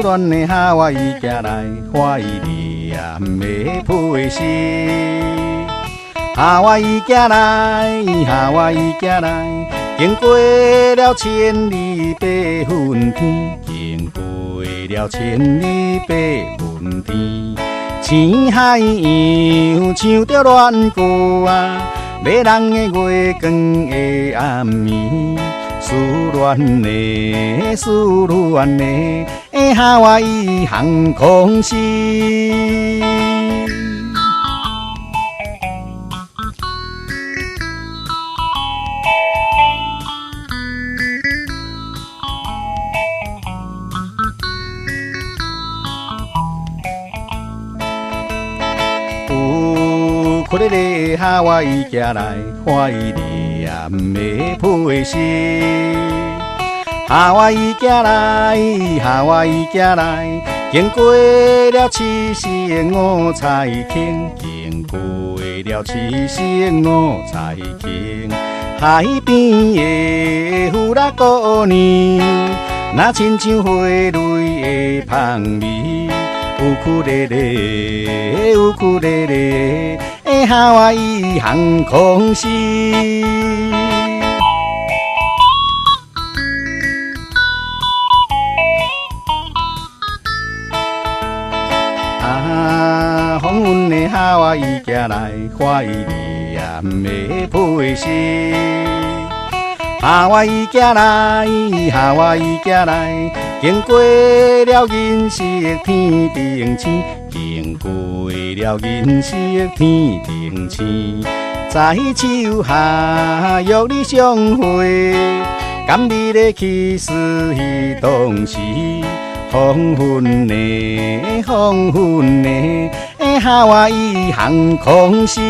恋的夏威夷行来，花伊念的配诗。夏威夷行来，夏威夷行来，经过了千里八分天，经过了千里八分天。青海洋唱着恋歌啊，迷人的月光的暗暝，思恋的思恋的夏威夷航空师。乌克丽丽夏威夷行来，花伊念的配诗。夏威夷行来，夏威夷行来，经过了七色五彩虹，经过了七色五彩虹。海边的富拉姑娘，那亲像花蕊的香味。乌克丽丽，乌克丽丽，夏威夷航空师。啊，风云的夏威夷行来，花伊念的配诗。夏威夷行来，夏威夷行来，经过了银色天顶星，经过了银色天顶星，在树下约你相会，甘美的气势迄当时，黄昏的黄昏的夏威夷航空师。